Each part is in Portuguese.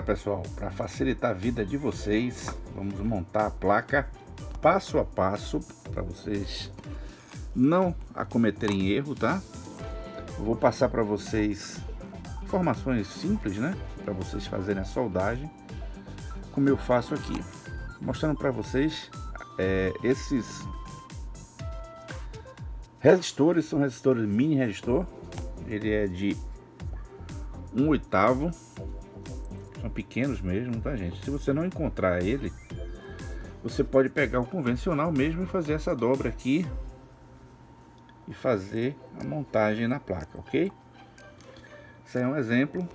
pessoal, para facilitar a vida de vocês, vamos montar a placa passo a passo para vocês não acometerem erro, tá? Eu vou passar para vocês informações simples, né? Para vocês fazerem a soldagem, como eu faço aqui, mostrando para vocês esses resistores. São resistores mini resistor, ele é de 1/8, são pequenos mesmo, tá, gente? Se você não encontrar ele, você pode pegar o convencional mesmo e fazer essa dobra aqui e fazer a montagem na placa, ok? Isso aí é um exemplo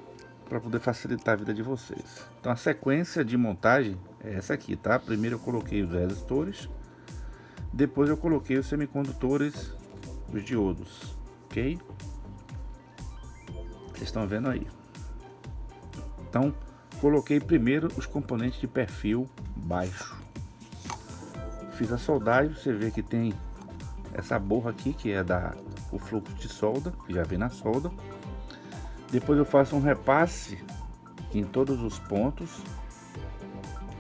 para poder facilitar a vida de vocês. Então a sequência de montagem é essa aqui, tá? Primeiro eu coloquei os resistores, depois eu coloquei os semicondutores, os diodos, ok? Vocês estão vendo aí. Então coloquei primeiro os componentes de perfil baixo. Fiz a soldagem, você vê que tem essa borra aqui que é o fluxo de solda, que já vem na solda. Depois eu faço um repasse em todos os pontos,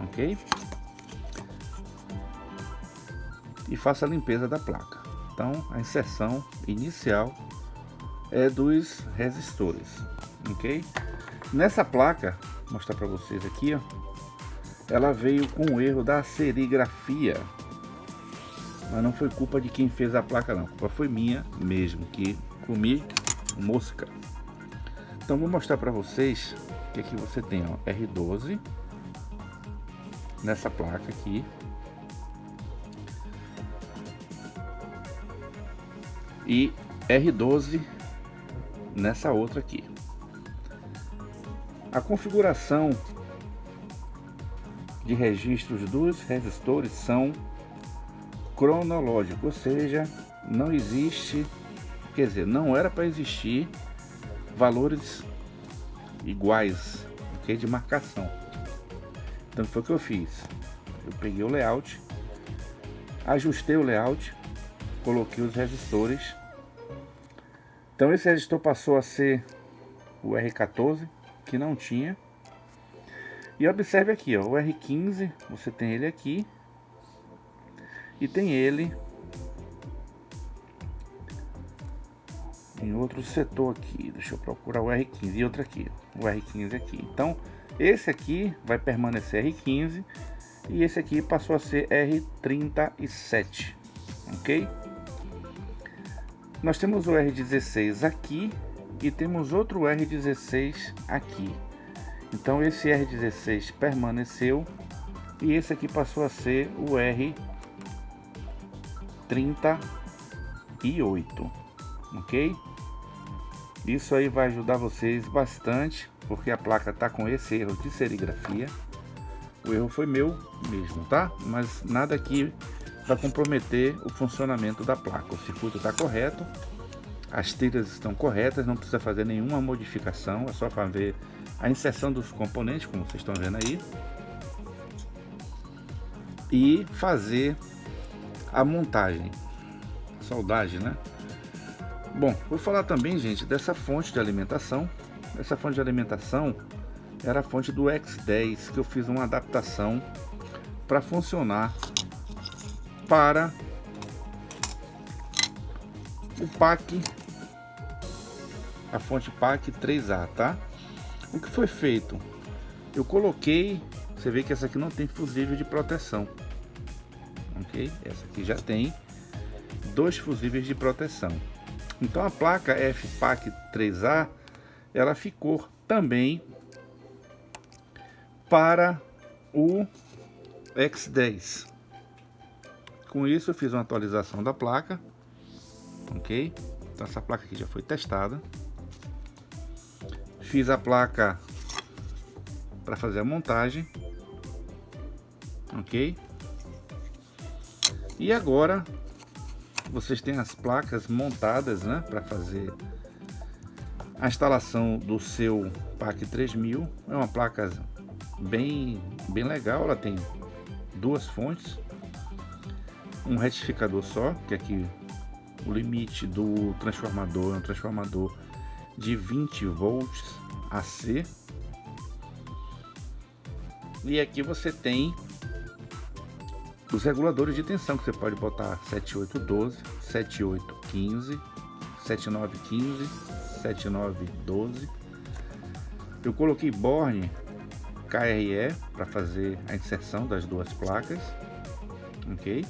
ok? E faço a limpeza da placa. Então a inserção inicial é dos resistores, ok? Nessa placa, vou mostrar para vocês aqui, ó, ela veio com o erro da serigrafia, mas não foi culpa de quem fez a placa não, a culpa foi minha mesmo, que comi mosca. Então vou mostrar para vocês que aqui você tem, ó, R12 nessa placa aqui, e R12 nessa outra aqui. A configuração de registros dos resistores são cronológicos, ou seja, não existe, quer dizer, não era para existir valores iguais, ok, de marcação. Então foi o que eu fiz. Eu peguei o layout, ajustei o layout, coloquei os resistores. Então esse resistor passou a ser o R14, que não tinha. E observe aqui, ó, o R15, você tem ele aqui e tem ele em outro setor aqui. Deixa eu procurar o R15 e outro aqui, o R15 aqui. Então esse aqui vai permanecer R15 e esse aqui passou a ser R37, ok? Nós temos o R16 aqui e temos outro R16 aqui. Então esse R16 permaneceu e esse aqui passou a ser o R38, ok? Isso aí vai ajudar vocês bastante, porque a placa tá com esse erro de serigrafia. O erro foi meu mesmo, tá? Mas nada aqui para comprometer o funcionamento da placa. O circuito está correto, as tiras estão corretas, não precisa fazer nenhuma modificação, é só fazer a inserção dos componentes, como vocês estão vendo aí, e fazer a montagem, a soldagem, né? Bom, vou falar também, gente, dessa fonte de alimentação. Essa fonte de alimentação era a fonte do X10, que eu fiz uma adaptação para funcionar para o pack, a fonte pack 3A, tá? O que foi feito? Eu coloquei, você vê que essa aqui não tem fusível de proteção, ok? Essa aqui já tem 2 fusíveis de proteção. Então a placa FPAC 3A, ela ficou também para o X10. Com isso eu fiz uma atualização da placa, ok? Então essa placa aqui já foi testada. Fiz a placa para fazer a montagem, ok? E agora vocês têm as placas montadas, né, para fazer a instalação do seu PAC 3000. É uma placa bem legal, ela tem 2 fontes, um retificador só, que aqui o limite do transformador é um transformador de 20 volts AC, E aqui você tem os reguladores de tensão, que você pode botar 7812, 7815, 7915, 7912. Eu coloquei Borne KRE para fazer a inserção das duas placas, ok?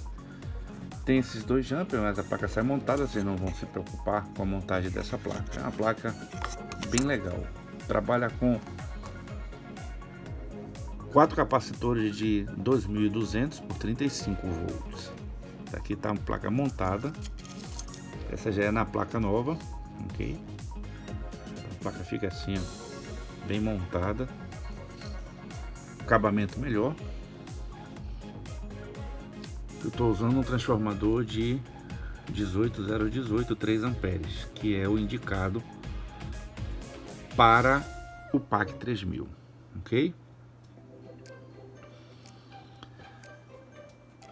Tem esses dois jumpers, mas a placa sai montada, vocês não vão se preocupar com a montagem dessa placa. É uma placa bem legal. Trabalha com 4 capacitores de 2200 por 35 volts. Aqui está a placa montada. Essa já é na placa nova, ok? A placa fica assim, ó, bem montada. Acabamento melhor. Eu estou usando um transformador de 18018 3 amperes, que é o indicado para o PAC 3000, ok?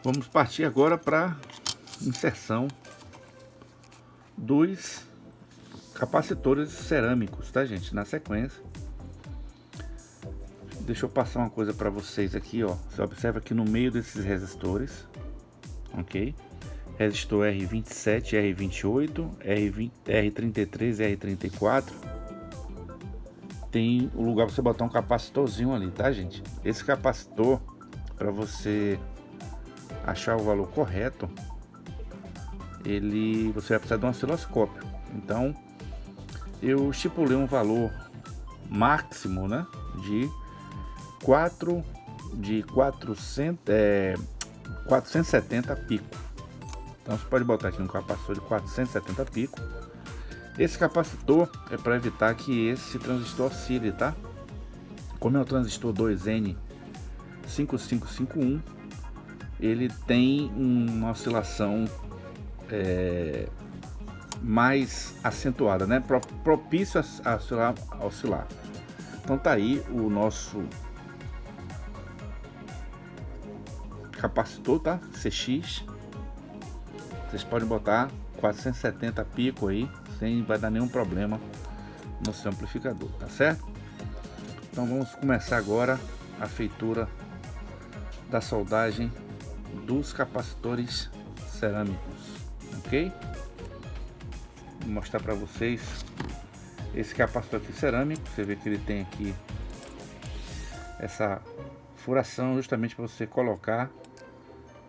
Vamos partir agora para inserção dos capacitores cerâmicos, tá, gente? Na sequência. Deixa eu passar uma coisa para vocês aqui, ó. Você observa que no meio desses resistores, ok? Resistor R27, R28, R33, R34. Tem o lugar para você botar um capacitorzinho ali, tá, gente? Esse capacitor, para você achar o valor correto, você vai precisar de um osciloscópio. Então, eu estipulei um valor máximo, né, de 470 pico. Então você pode botar aqui um capacitor de 470 pico. Esse capacitor é para evitar que esse transistor oscile, tá? Como é o transistor 2N5551, ele tem uma oscilação mais acentuada, né? Propício a oscilar. Então tá aí o nosso capacitor, tá? CX. Vocês podem botar 470 pico aí, sem vai dar nenhum problema no seu amplificador, tá certo? Então vamos começar agora a feitura da soldagem dos capacitores cerâmicos, ok? Vou mostrar para vocês esse capacitor aqui cerâmico. Você vê que ele tem aqui essa furação justamente para você colocar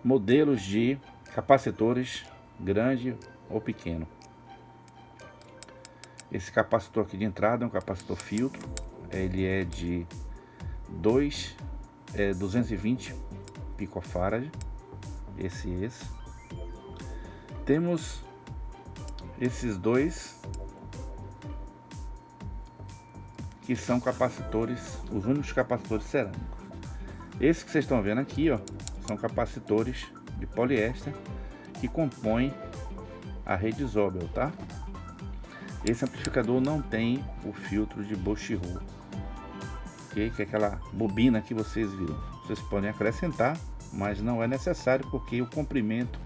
modelos de capacitores grande ou pequeno. Esse capacitor aqui de entrada é um capacitor filtro, ele é de 220 picofarad, esse. Temos esses dois que são capacitores, os únicos capacitores cerâmicos. Esses que vocês estão vendo aqui, ó, são capacitores de poliéster que compõem a rede Zobel, tá? Esse amplificador não tem o filtro de Bosch-Rô, ok? Que é aquela bobina que vocês viram. Vocês podem acrescentar, mas não é necessário, porque o comprimento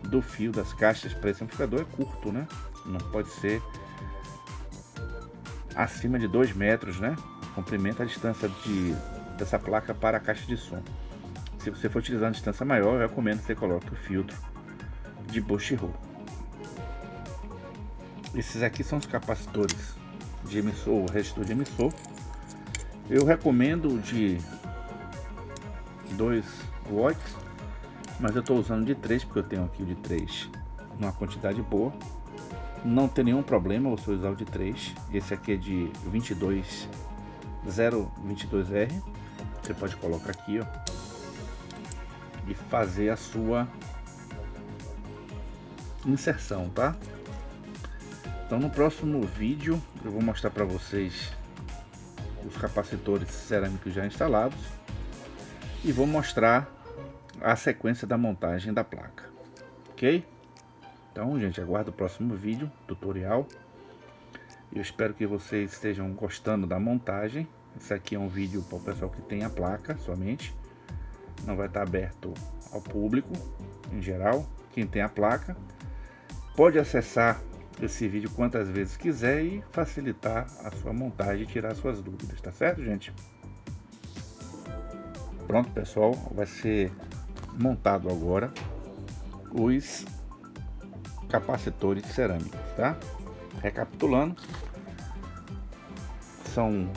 do fio das caixas para esse amplificador é curto, né? Não pode ser acima de 2 metros, né? Comprimento a distância dessa placa para a caixa de som. Se você for utilizar uma distância maior, eu recomendo que você coloque o filtro de Bosch-Rô. Esses aqui são os capacitores de emissor, o resistor de emissor. Eu recomendo de 2 watts, mas eu estou usando de 3, porque eu tenho aqui o de 3 numa quantidade boa. Não tem nenhum problema você usar o de 3. Esse aqui é de 022R. Você pode colocar aqui, ó, e fazer a sua inserção, tá? Então no próximo vídeo eu vou mostrar para vocês os capacitores cerâmicos já instalados e vou mostrar a sequência da montagem da placa, ok? Então, gente, aguardo o próximo vídeo tutorial. Eu espero que vocês estejam gostando da montagem. Esse aqui é um vídeo para o pessoal que tem a placa somente, não vai estar aberto ao público em geral. Quem tem a placa pode acessar esse vídeo quantas vezes quiser e facilitar a sua montagem e tirar suas dúvidas, tá certo, gente? Pronto, pessoal, vai ser montado agora os capacitores cerâmicos, tá? Recapitulando, são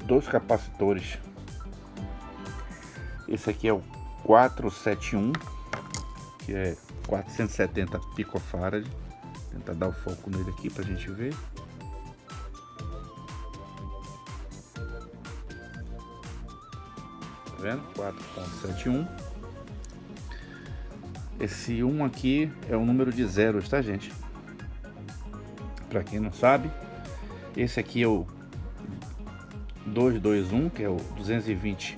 dois capacitores. Esse aqui é o 471, que é 470 picofarad. Vou tentar dar o foco nele aqui pra gente ver. Tá vendo? 4.71. Esse 1 aqui é o número de zeros, tá, gente? Pra quem não sabe, esse aqui é o 221, que é o 220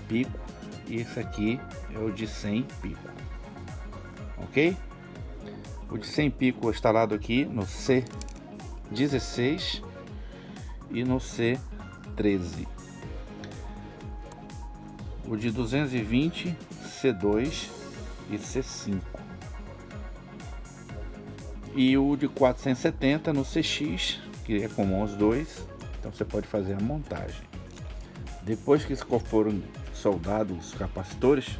pico, e esse aqui é o de 100 pico, ok? O de 100 pico instalado aqui no C16 e no C13. O de 220, C2 e C5. E o de 470 no CX, que é comum aos dois. Então você pode fazer a montagem. Depois que foram soldados os capacitores,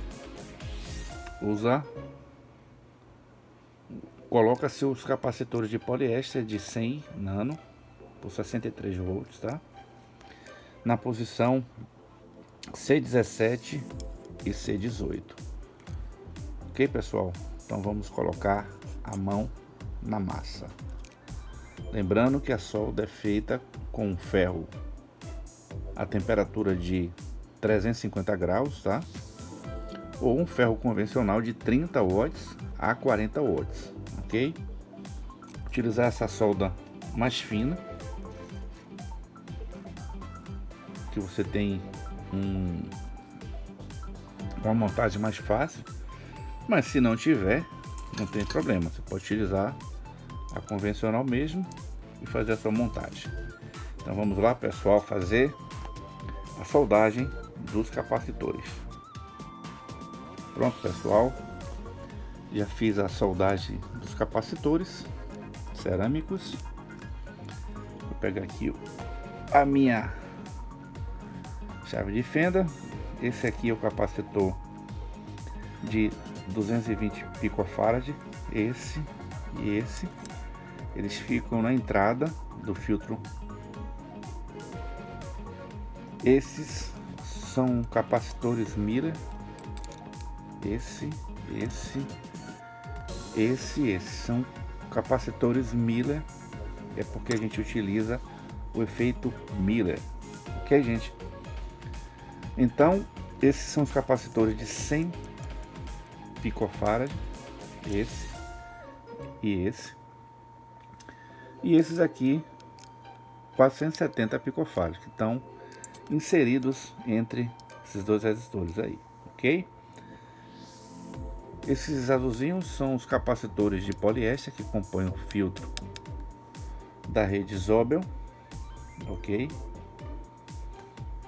coloca-se os capacitores de poliéster de 100 nano por 63 volts, tá? Na posição C17 e C18. Ok, pessoal? Então vamos colocar a mão na massa. Lembrando que a solda é feita com ferro a temperatura de 350 graus, tá? Ou um ferro convencional de 30 watts a 40 watts, ok? Utilizar essa solda mais fina, que você tem uma montagem mais fácil, mas se não tiver, não tem problema, você pode utilizar a convencional mesmo e fazer a sua montagem. Então vamos lá, pessoal, fazer a soldagem dos capacitores. Pronto, pessoal, já fiz a soldagem dos capacitores cerâmicos. Vou pegar aqui a minha chave de fenda. Esse aqui é o capacitor de 220 picofarad, esse e esse. Eles ficam na entrada do filtro. Esses são capacitores Miller. Esse são capacitores Miller, é porque a gente utiliza o efeito Miller, ok, gente? Então esses são os capacitores de 100 picofarad, esse e esse, e esses aqui 470 picofarad, que estão inseridos entre esses dois resistores aí, ok? Esses azulzinhos são os capacitores de poliéster que compõem o filtro da rede Zobel, ok?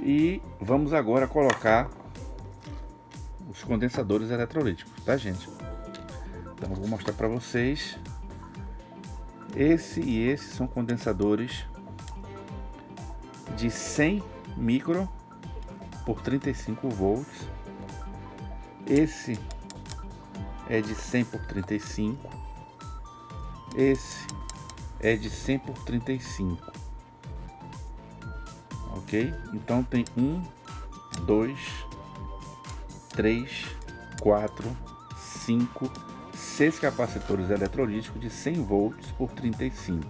E vamos agora colocar os condensadores eletrolíticos, tá, gente? Então eu vou mostrar para vocês. Esse e esse são condensadores de 100 micro por 35 volts. Esse é de 100 por 35. Esse é de 100 por 35. Ok? Então tem 1, 2, 3, 4, 5, 6 capacitores eletrolíticos de 100 volts por 35.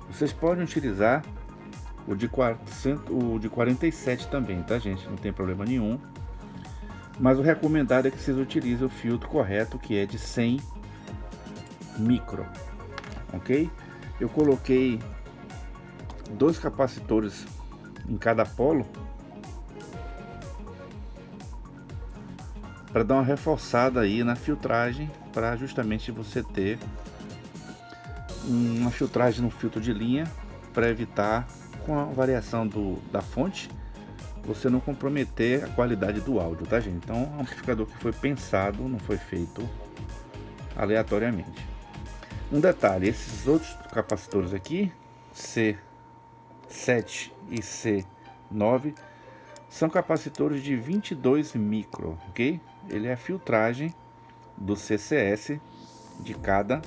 Vocês podem utilizar o de 47 também, tá, gente? Não tem problema nenhum. Mas o recomendado é que vocês utilizem o filtro correto, que é de 100 micro, ok? Eu coloquei 2 capacitores em cada polo para dar uma reforçada aí na filtragem, para justamente você ter uma filtragem no filtro de linha, para evitar, com a variação da fonte, você não comprometer a qualidade do áudio, tá, gente? Então é um amplificador que foi pensado, não foi feito aleatoriamente. Um detalhe, esses outros capacitores aqui, C7 e C9, São capacitores de 22 micro, ok? Ele é a filtragem do CCS de cada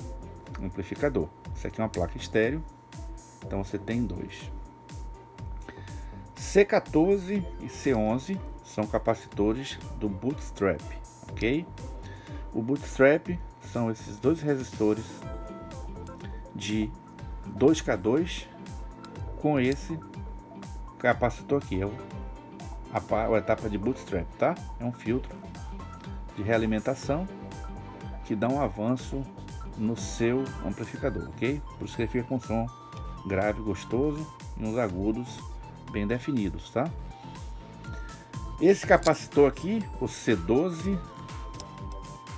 amplificador. Isso aqui é uma placa estéreo, então você tem dois. C14 e C11 são capacitores do Bootstrap, ok? O Bootstrap são esses dois resistores de 2K2 com esse capacitor aqui, a etapa de Bootstrap, tá? É um filtro de realimentação que dá um avanço no seu amplificador, ok? Por isso que ele fica com som grave, gostoso e uns agudos bem definidos, tá? Esse capacitor aqui, o C12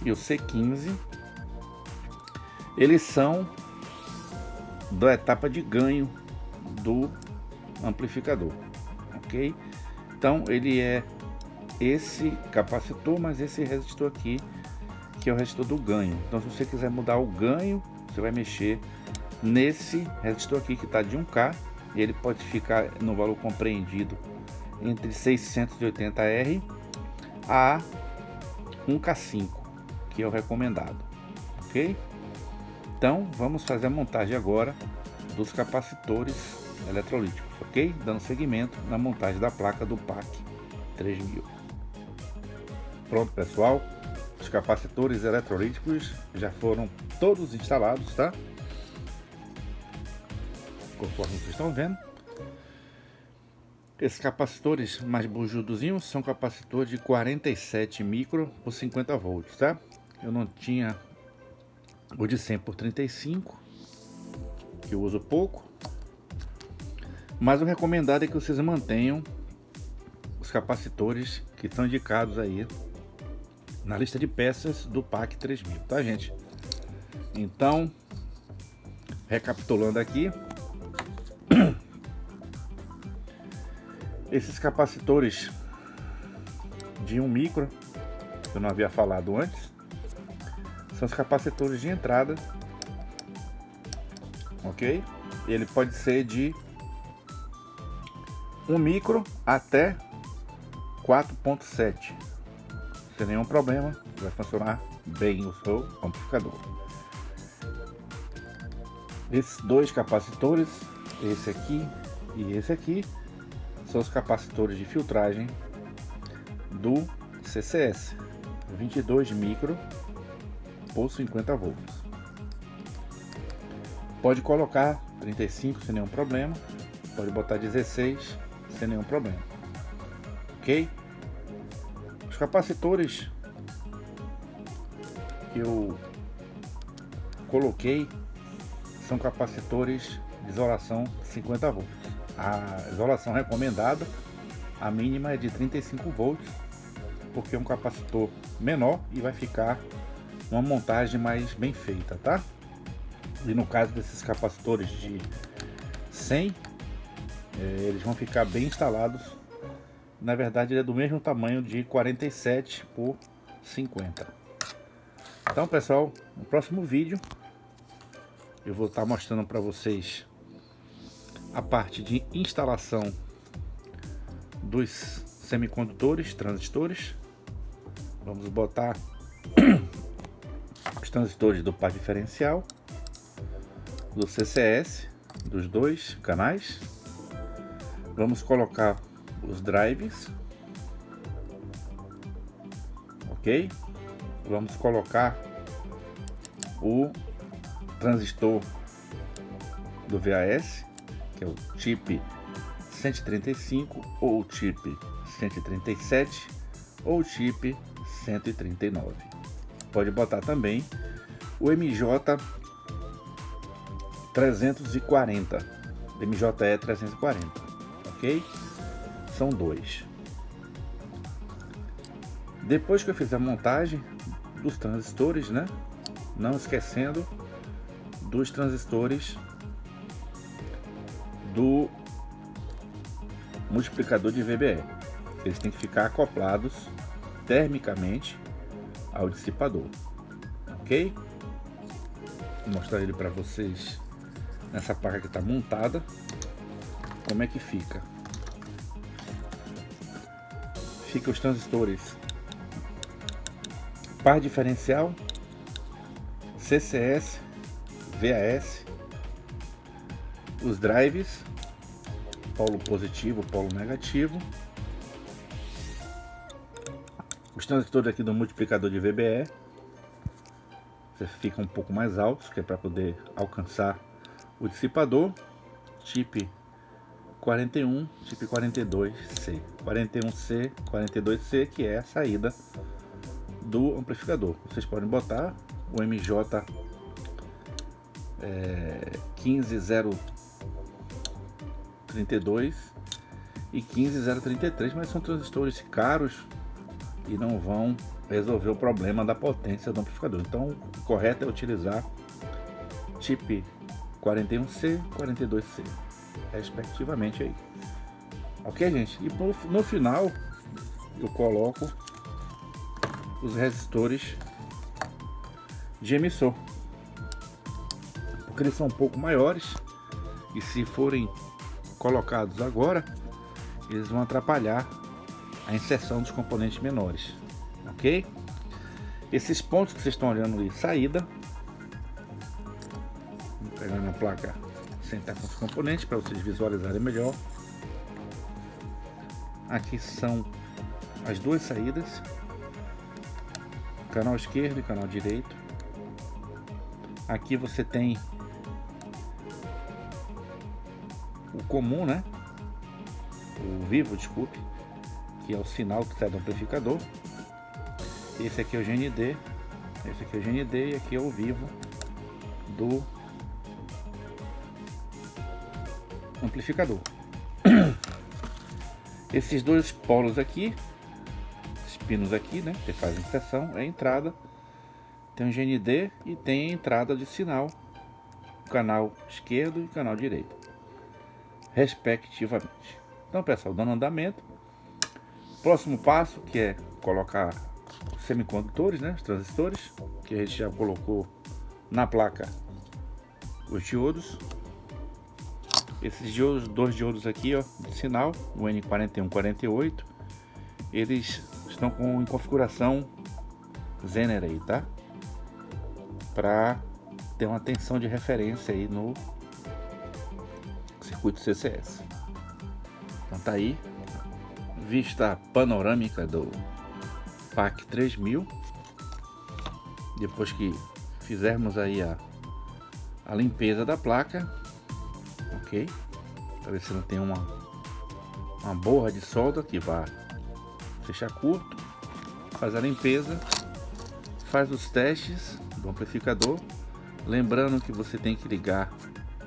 e o C15, eles são da etapa de ganho do amplificador, ok? Então ele é esse capacitor, mas esse resistor aqui, que é o resistor do ganho. Então se você quiser mudar o ganho, você vai mexer nesse resistor aqui que está de 1K, e ele pode ficar no valor compreendido entre 680R a 1K5, que é o recomendado, ok? Então vamos fazer a montagem agora dos capacitores eletrolíticos, ok? Dando seguimento na montagem da placa do PAC 3000. Pronto, pessoal, os capacitores eletrolíticos já foram todos instalados, tá? Conforme vocês estão vendo. Esses capacitores mais bujudozinhos são capacitores de 47 micro por 50 volts, tá? Eu não tinha o de 100 por 35, que eu uso pouco, mas o recomendado é que vocês mantenham os capacitores que estão indicados aí na lista de peças do PAC 3000, tá, gente? Então, recapitulando aqui, esses capacitores de 1 micro, que eu não havia falado antes, são os capacitores de entrada, ok? Ele pode ser de 1 micro até 4.7, sem nenhum problema, vai funcionar bem o seu amplificador. Esses dois capacitores, esse aqui e esse aqui, são os capacitores de filtragem do CCS, 22 micro por 50 volts. Pode colocar 35 sem nenhum problema, pode botar 16 sem nenhum problema, ok? Os capacitores que eu coloquei são capacitores de isolação 50 volts. A isolação recomendada, a mínima é de 35 volts, porque é um capacitor menor e vai ficar uma montagem mais bem feita, tá? E no caso desses capacitores de 100, eles vão ficar bem instalados. Na verdade ele é do mesmo tamanho de 47 por 50. Então, pessoal, no próximo vídeo eu vou estar mostrando para vocês a parte de instalação dos semicondutores, transistores. Vamos botar os transistores do par diferencial, do CCS, dos dois canais. Vamos colocar os drives, ok? Vamos colocar o transistor do VAS, que é o chip 135 ou o chip 137 ou o chip 139. Pode botar também o MJ 340, MJE 340, ok? São dois. Depois que eu fizer a montagem dos transistores, né? Não esquecendo dos transistores do multiplicador de VBE. Eles têm que ficar acoplados termicamente ao dissipador, ok? Vou mostrar ele para vocês nessa placa que está montada, como é que fica. fica os transistores par diferencial, CCS, VAS, os drives, polo positivo, polo negativo, os transistores aqui do multiplicador de VBE, você fica um pouco mais altos, que é para poder alcançar o dissipador, chip 41, chip 42C, 41C, 42C, que é a saída do amplificador. Vocês podem botar o MJ 15032 e 15033, mas são transistores caros e não vão resolver o problema da potência do amplificador. Então o correto é utilizar chip 41C, 42C, respectivamente aí. Ok, gente? E no final eu coloco os resistores de emissor, porque eles são um pouco maiores e se forem colocados agora, eles vão atrapalhar a inserção dos componentes menores, ok? Esses pontos que vocês estão olhando aí, saída, vou pegar na placa, sentar com os componentes para vocês visualizarem melhor. Aqui são as duas saídas, canal esquerdo e canal direito. Aqui você tem o comum, né? O vivo, desculpe, que é o sinal que sai do amplificador. Esse aqui é o GND, esse aqui é o GND e aqui é o vivo do amplificador. Esses dois polos aqui, esses pinos aqui, né, que fazem inserção, é a entrada. Tem um GND e tem a entrada de sinal, canal esquerdo e canal direito, respectivamente. Então, pessoal, dando andamento, próximo passo, que é colocar os semicondutores, né, os transistores, que a gente já colocou na placa os diodos. Esses diodos, dois diodos aqui, ó, de sinal, o N4148, eles estão em configuração Zener aí, tá? Para ter uma tensão de referência aí no circuito CCS. Então tá aí, vista panorâmica do PAC 3000. Depois que fizermos aí a limpeza da placa, ok? Para ver se não tem uma borra de solda que vá fechar curto. Faz a limpeza, faz os testes do amplificador, lembrando que você tem que ligar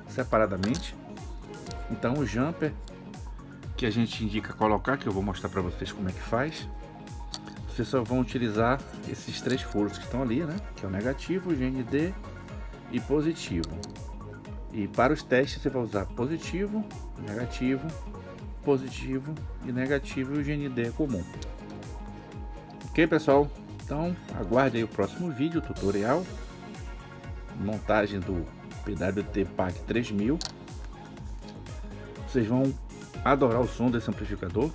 separadamente. Então o jumper que a gente indica colocar, que eu vou mostrar para vocês como é que faz, vocês só vão utilizar esses três furos que estão ali, né, que é o negativo, o GND e positivo. E para os testes você vai usar positivo, negativo e negativo, e o GND é comum. Ok, pessoal? Então aguarde aí o próximo vídeo tutorial, montagem do PWT PAC 3000. Vocês vão adorar o som desse amplificador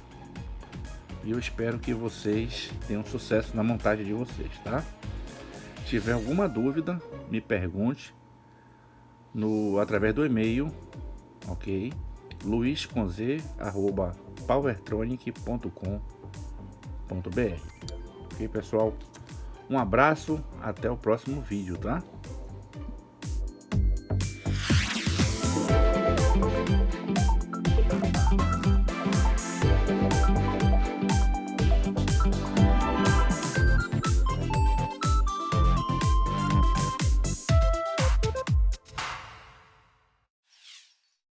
e eu espero que vocês tenham sucesso na montagem de vocês, tá? Se tiver alguma dúvida, me pergunte através do e-mail, ok? luisconz@powertronic.com.br. Ok, pessoal? Um abraço, até o próximo vídeo, tá?